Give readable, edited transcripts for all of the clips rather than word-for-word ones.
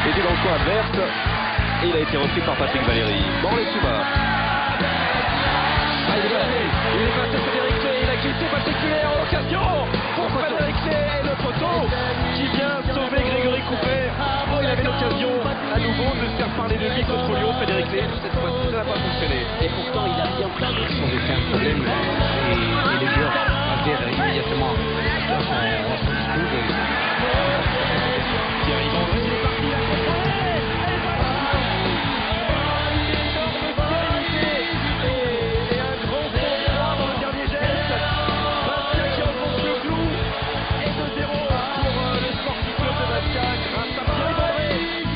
Était dans le coin adverse et il a été repris par Patrick Valéry. Bon, les Souma. Il est passé Frédéric Clé, il a glissé particulière en occasion pour Frédéric Clé et le poteau qui vient sauver Grégory Coupet. Oh, il avait l'occasion à nouveau de se faire parler de lui contre Lyon, Frédéric Clé. Cette fois-ci, ça n'a pas fonctionné. Et pourtant, il a bien pris sans aucun problème et les joueurs avaient immédiatement son discours. Thierry Vendredi est parti à contrôler. Et un grand sang dans le dernier geste. Bastia qui enfonce le clou. Et 2-0 pour le Sporting Club de Bastia grâce à Thierry Vendredi.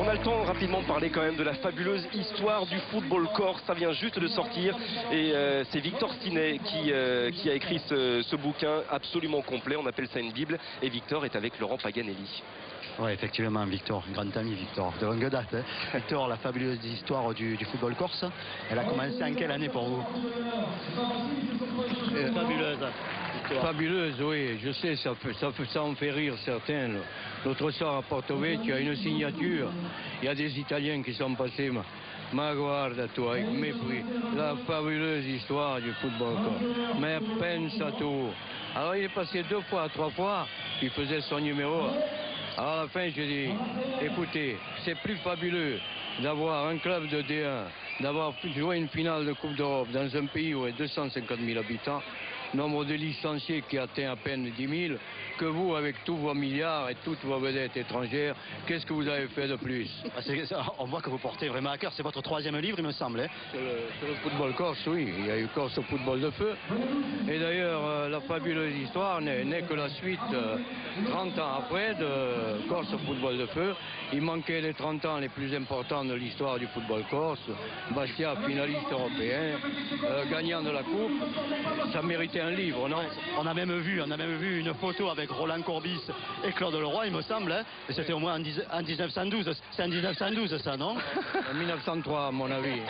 On a le temps rapidement de parler quand même de la fabuleuse histoire du football corse. Ça vient juste de sortir et c'est Victor Stinet qui a écrit ce bouquin absolument complet. On appelle ça une Bible et Victor est avec Laurent Paganelli. Oui, effectivement, Victor, grand ami Victor, de longue date. Hein. Victor, la fabuleuse histoire du football corse, elle a commencé en quelle année pour vous? Fabuleuse. Fabuleuse, oui, je sais, ça en fait rire certains. L'autre soir à Porto Vecchio, il y a une signature, il y a des Italiens qui sont passés, ma guarda toi, avec mépris, la fabuleuse histoire du football corse. Mais pense à tout. Alors il est passé 2 fois, 3 fois, il faisait son numéro. Alors à la fin, je dis, écoutez, c'est plus fabuleux d'avoir un club de D1, d'avoir joué une finale de Coupe d'Europe dans un pays où il y a 250 000 habitants, nombre de licenciés qui atteint à peine 10 000, que vous, avec tous vos milliards et toutes vos vedettes étrangères, qu'est-ce que vous avez fait de plus? On voit que vous portez vraiment à cœur, c'est votre 3e livre, il me semble. Hein. Sur le football corse, oui, il y a eu Corse au football de feu. Et d'ailleurs, la fabuleuse histoire n'est que la suite, 30 ans après, de Corse au football de feu. Il manquait les 30 ans les plus importants de l'histoire du football corse. Bastia, finaliste européen, gagnant de la Coupe. Ça méritait c'était un livre, non? On a même vu une photo avec Roland Courbis et Claude Leroy, il me semble, hein, et c'était au moins en 1912. C'est en 1912 ça, non? En 1903 à mon avis.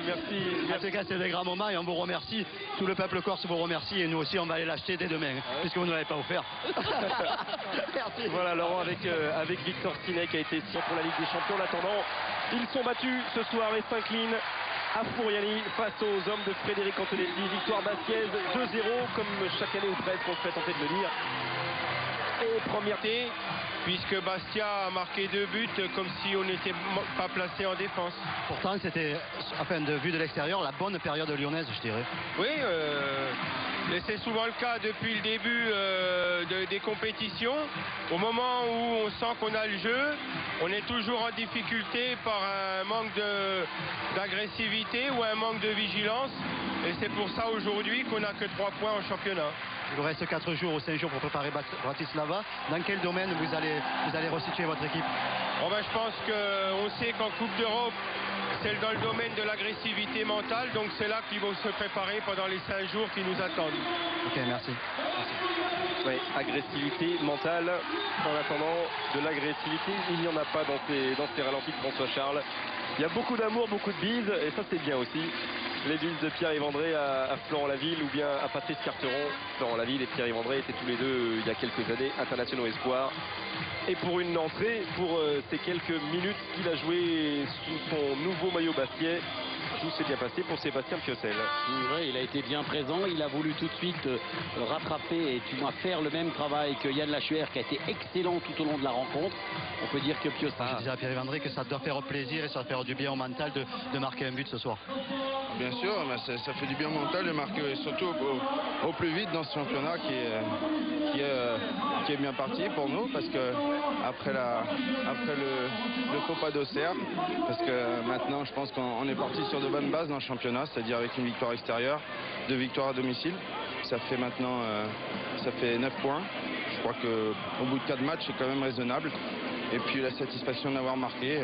Merci. En tout cas, c'est des grands moments et on vous remercie. Tout le peuple corse vous remercie et nous aussi, on va aller l'acheter dès demain, puisque vous ne l'avez pas offert. Merci. Voilà Laurent avec Victor Stinet qui a été signé pour la Ligue des Champions. En attendant, ils sont battus ce soir et s'inclinent à Fouriani face aux hommes de Frédéric Antonetti. Victoire bastiaise 2-0 comme chaque année ou presque, on se fait tenter de le dire. Et première puisque Bastia a marqué 2 buts comme si on n'était pas placé en défense. Pourtant, c'était, enfin, de vue de l'extérieur, la bonne période lyonnaise, je dirais. Oui, et c'est souvent le cas depuis le début des compétitions. Au moment où on sent qu'on a le jeu, on est toujours en difficulté par un manque d'agressivité ou un manque de vigilance. Et c'est pour ça aujourd'hui qu'on n'a que 3 points en championnat. Il vous reste 4 jours ou 5 jours pour préparer Bratislava. Dans quel domaine vous allez resituer votre équipe? Bon ben, je pense qu'on sait qu'en Coupe d'Europe, c'est dans le domaine de l'agressivité mentale. Donc c'est là qu'ils vont se préparer pendant les 5 jours qui nous attendent. Ok, merci. Oui, agressivité mentale. En attendant de l'agressivité, il n'y en a pas dans ces ralentis de François Charles. Il y a beaucoup d'amour, beaucoup de bises, et ça c'est bien aussi. Les bises de Pierre-Yves André à Florent Laville ou bien à Patrice Carteron. Florent Laville et Pierre-Yves André étaient tous les deux il y a quelques années internationaux espoirs. Et pour une entrée, pour ces quelques minutes qu'il a joué sous son nouveau maillot bastiais, tout s'est bien passé pour Sébastien Piocel. Oui, il a été bien présent, il a voulu tout de suite rattraper et faire le même travail que Yann Lachuer qui a été excellent tout au long de la rencontre. On peut dire que Piocel... Je disais à Pierre-Yves André que ça doit faire plaisir et ça doit faire du bien au mental de marquer un but ce soir. Bien sûr, mais ça fait du bien au mental de marquer, surtout au plus vite dans ce championnat qui est bien parti pour nous, parce que après le faux pas d'Auxerre, parce que maintenant je pense qu'on est parti sur de bonnes bases dans le championnat, c'est-à-dire avec une victoire extérieure, 2 victoires à domicile. Ça fait maintenant 9 points. Je crois qu'au bout de 4 matchs, c'est quand même raisonnable. Et puis la satisfaction d'avoir marqué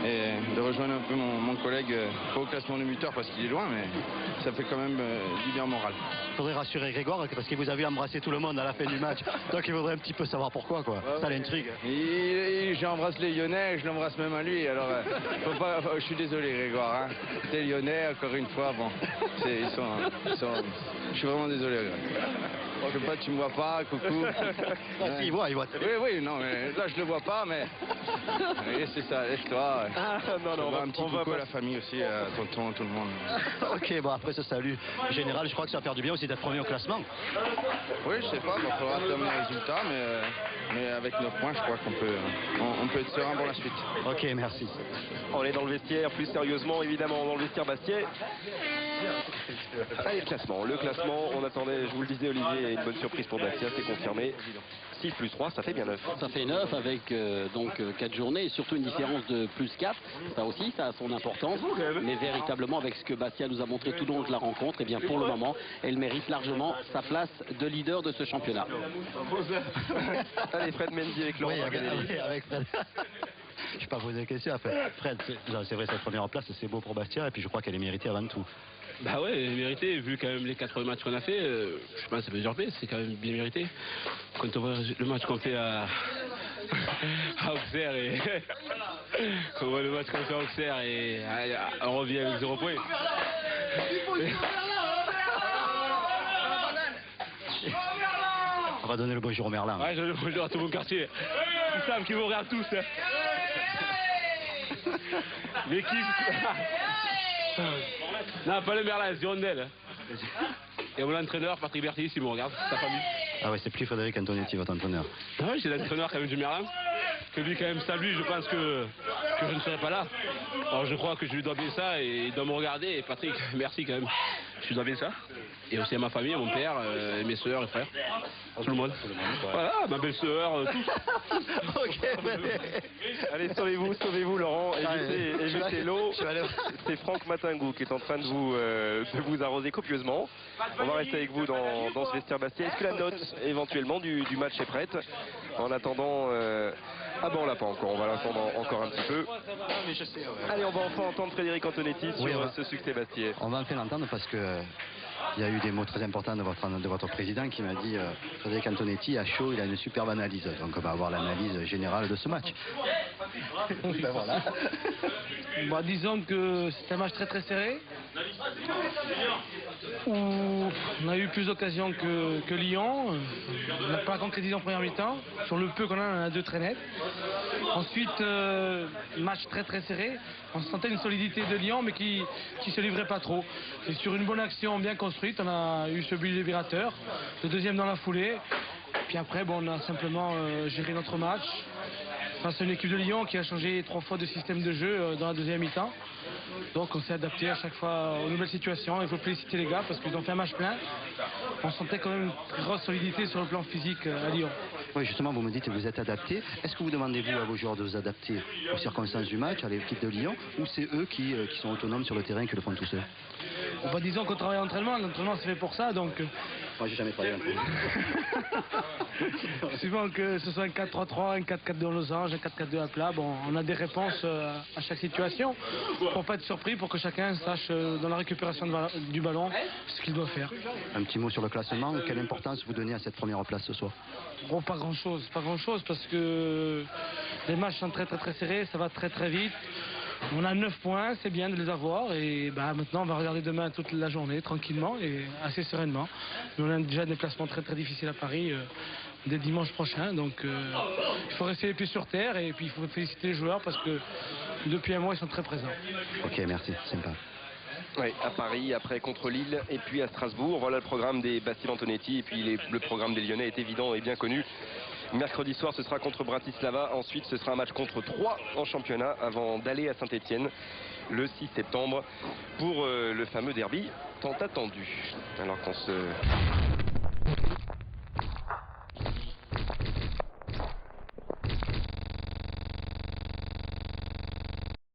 et de rejoindre un peu mon collègue, pas au classement de buteur parce qu'il est loin, mais ça fait quand même du bien moral. Il faudrait rassurer Grégoire parce qu'il vous a vu embrasser tout le monde à la fin du match. Donc il faudrait un petit peu savoir pourquoi, quoi. Ça l'intrigue. J'embrasse les Lyonnais, je l'embrasse même à lui. Alors, je suis désolé Grégoire. Hein. Les Lyonnais, encore une fois, bon, je suis vraiment désolé. Je sais pas, tu me vois pas, coucou. Si, il voit. Oui, non, mais là je le vois pas, mais oui, c'est ça, laisse-toi. Non, un petit coucou à la famille aussi, à tonton, tout le monde. Ok, bon, après ce salut général, je crois que ça va faire du bien aussi d'être premier au classement. Oui, je sais pas, il faudra attendre les résultats, mais avec 9 points, je crois qu'on peut être serein pour la suite. Ok, merci. On est dans le vestiaire, plus sérieusement évidemment dans le vestiaire bastiais. Allez, le classement, on attendait, je vous le disais Olivier, une bonne surprise pour Bastia, c'est confirmé. 6 plus 3, ça fait bien 9. Ça fait 9 avec donc 4 journées et surtout une différence de plus 4. Ça aussi, ça a son importance. Mais véritablement, avec ce que Bastia nous a montré tout au long de la rencontre, et bien pour le moment, elle mérite largement sa place de leader de ce championnat. Allez, Fred Mendy avec Laurent Marganelli. Oui, avec Fred. Je ne vais pas poser la question. Fred, c'est vrai, cette première place, c'est beau pour Bastia et puis je crois qu'elle est méritée avant tout. Bah ouais, elle est méritée, vu quand même les 4 matchs qu'on a fait, je sais pas, ça peut usurper, c'est quand même bien mérité. Quand on voit le match qu'on fait à Auxerre et quand on voit le match qu'on fait à Auxerre et on revient avec 0 points. On va donner le bonjour au Merlin. Ouais, je donne le bonjour à tout mon quartier. Ils savent qu'ils vous regardent tous. L'équipe. Non, pas le Merlin, c'est Rondel. Et mon entraîneur, Patrick Berti, si vous regarde, sa famille. Ah ouais, c'est plus Frédéric Antonetti, votre entraîneur. Ah oui, c'est l'entraîneur quand même du Merlin. Que lui, quand même, ça lui, je pense que je ne serai pas là. Alors je crois que je lui dois bien ça et il doit me regarder. Et Patrick, merci quand même. Je lui dois bien ça. Et aussi à ma famille, à mon père, et mes soeurs et frères. Tout le monde. Voilà, ma belle-sœur, tous. Ok, allez, sauvez-vous Laurent, évitez l'eau. C'est Franck Matingou qui est en train de vous arroser copieusement. On va rester avec vous dans ce vestiaire Bastia. Est-ce que la note éventuellement du match est prête? En attendant... Ah bon, on l'a pas encore, on va l'attendre encore un petit peu. Allez, on va enfin entendre Frédéric Antonetti sur ce succès bastiais. On va enfin l'entendre parce que Il y a eu des mots très importants de votre président qui m'a dit Frédéric Antonetti à chaud, il a une superbe analyse. Donc on va avoir l'analyse générale de ce match. Ben voilà. Bon, disons que c'est un match très très serré où on a eu plus d'occasions que Lyon. On n'a pas concrétisé en première mi-temps. Sur le peu qu'on a, on a 2 très nets. Ensuite, match très très serré. On sentait une solidité de Lyon mais qui se livrait pas trop. Et sur une bonne action bien construite, on a eu ce but libérateur. Le deuxième dans la foulée. Puis après, bon, on a simplement géré notre match face à une équipe de Lyon qui a changé 3 fois de système de jeu dans la deuxième mi-temps. Donc on s'est adapté à chaque fois aux nouvelles situations. Il faut féliciter les gars parce qu'ils ont fait un match plein. On sentait quand même une très grosse solidité sur le plan physique à Lyon. Oui, justement, vous me dites que vous êtes adapté. Est-ce que vous demandez-vous à vos joueurs de vous adapter aux circonstances du match, à l'équipe de Lyon, ou c'est eux qui sont autonomes sur le terrain et qui le font tout seuls? Bah, disons qu'on travaille à l'entraînement. L'entraînement c'est fait pour ça, donc... Moi, j'ai jamais travaillé à l'entraînement. Souvent que ce soit un 4-3-3, un 4-4-2 en losange, un 4-4-2 à plat, bon, on a des réponses à chaque situation pour pas être surpris, pour que chacun sache dans la récupération du ballon ce qu'il doit faire. Un petit mot sur le classement. Quelle importance vous donnez à cette première place ce soir? Bon, pas grand chose parce que les matchs sont très très très serrés, ça va très très vite. On a 9 points, c'est bien de les avoir et bah, maintenant on va regarder demain toute la journée tranquillement et assez sereinement. Nous on a déjà des déplacements très très difficiles à Paris dès dimanche prochain, donc il faut rester les pieds sur terre et puis il faut féliciter les joueurs parce que depuis un mois ils sont très présents. Ok, merci, sympa. Oui, à Paris, après contre Lille et puis à Strasbourg. Voilà le programme des Bastille Antonetti et puis le programme des Lyonnais est évident et bien connu. Mercredi soir, ce sera contre Bratislava. Ensuite, ce sera un match contre Troyes en championnat avant d'aller à Saint-Etienne le 6 septembre pour le fameux derby tant attendu. Alors qu'on se...